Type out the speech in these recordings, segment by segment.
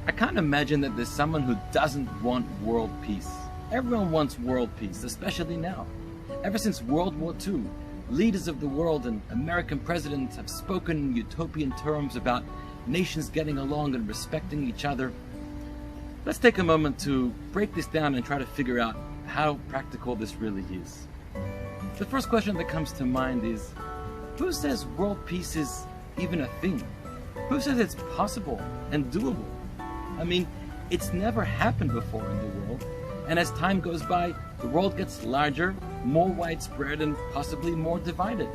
I can't imagine that there's someone who doesn't want world peace. Everyone wants world peace, especially now. Ever since World War II, leaders of the world and American presidents have spoken in utopian terms about nations getting along and respecting each other. Let's take a moment to break this down and try to figure out how practical this really is. The first question that comes to mind is, who says world peace is even a thing? Who says it's possible and doable? I mean, it's never happened before in the world, and as time goes by, the world gets larger, more widespread, and possibly more divided.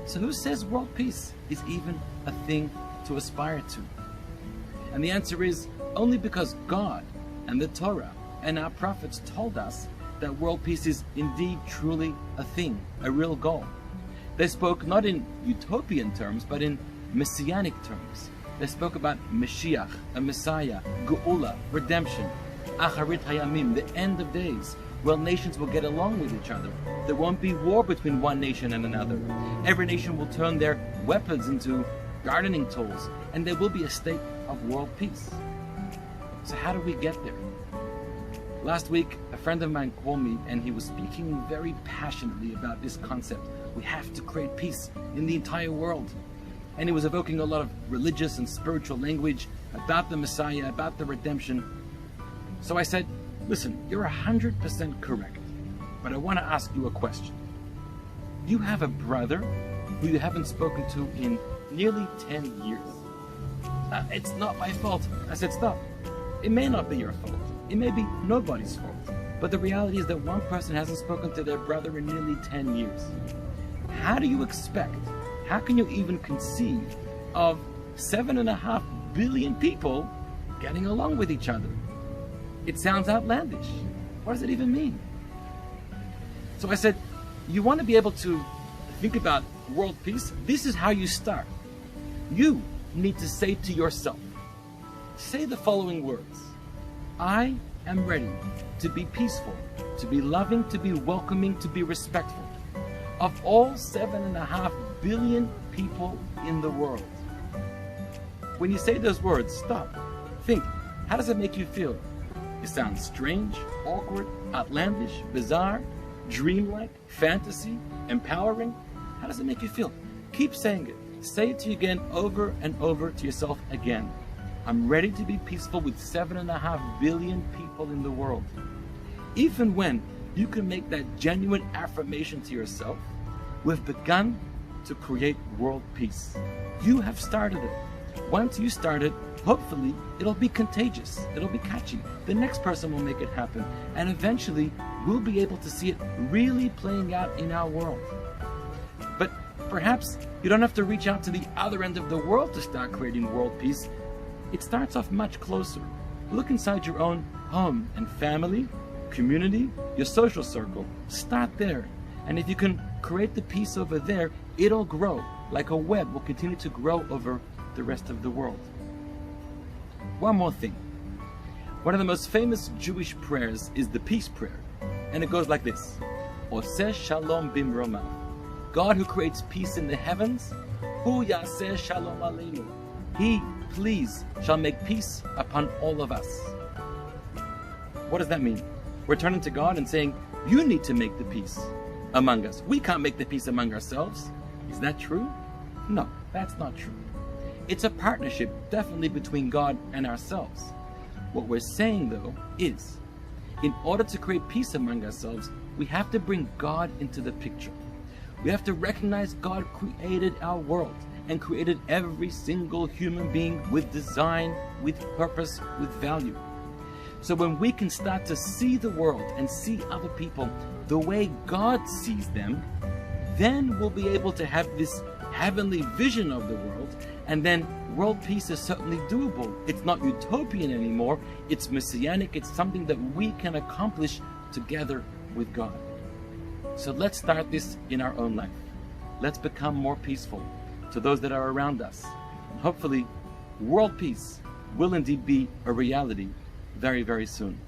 So who says world peace is even a thing to aspire to? And the answer is only because God and the Torah and our prophets told us that world peace is indeed truly a thing, a real goal. They spoke not in utopian terms, but in messianic terms. They spoke about Mashiach, a Messiah, Geula, redemption, Acharit Hayamim, the end of days, where nations will get along with each other. There won't be war between one nation and another. Every nation will turn their weapons into gardening tools, and there will be a state of world peace. So how do we get there? Last week, a friend of mine called me and he was speaking very passionately about this concept. We have to create peace in the entire world. And he was evoking a lot of religious and spiritual language about the Messiah, about the redemption. So I said, listen, you're 100% correct, but I want to ask you a question. You have a brother who you haven't spoken to in nearly 10 years. It's not my fault. I said, stop. It may not be your fault. It may be nobody's fault. But the reality is that one person hasn't spoken to their brother in nearly 10 years. How do you expect, how can you even conceive of 7.5 billion people getting along with each other? It sounds outlandish. What does it even mean? So I said, you want to be able to think about world peace? This is how you start. You need to say to yourself, say the following words. I am ready to be peaceful, to be loving, to be welcoming, to be respectful of all 7.5 billion people in the world. When you say those words, stop. Think, how does it make you feel? It sounds strange, awkward, outlandish, bizarre, dreamlike, fantasy, empowering. How does it make you feel? Keep saying it. Say it to you again over and over to yourself again. I'm ready to be peaceful with 7.5 billion people in the world. Even when you can make that genuine affirmation to yourself, we've begun to create world peace. You have started it. Once you start it, hopefully it'll be contagious. It'll be catchy. The next person will make it happen. And eventually we'll be able to see it really playing out in our world. But perhaps you don't have to reach out to the other end of the world to start creating world peace. It starts off much closer. Look inside your own home and family, community, your social circle. Start there. And if you can create the peace over there, it'll grow. Like a web will continue to grow over the rest of the world. One more thing. One of the most famous Jewish prayers is the peace prayer. And it goes like this. Oseh shalom bimromav. God who creates peace in the heavens, Hu yaseh shalom aleinu. He, please, shall make peace upon all of us. What does that mean? We're turning to God and saying, you need to make the peace among us. We can't make the peace among ourselves. Is that true? No, that's not true. It's a partnership, definitely between God and ourselves. What we're saying, though, is, in order to create peace among ourselves, we have to bring God into the picture. We have to recognize God created our world and created every single human being with design, with purpose, with value. So when we can start to see the world and see other people the way God sees them, then we'll be able to have this heavenly vision of the world, and then world peace is certainly doable. It's not utopian anymore, it's messianic, it's something that we can accomplish together with God. So let's start this in our own life. Let's become more peaceful to those that are around us. And hopefully, world peace will indeed be a reality very, very soon.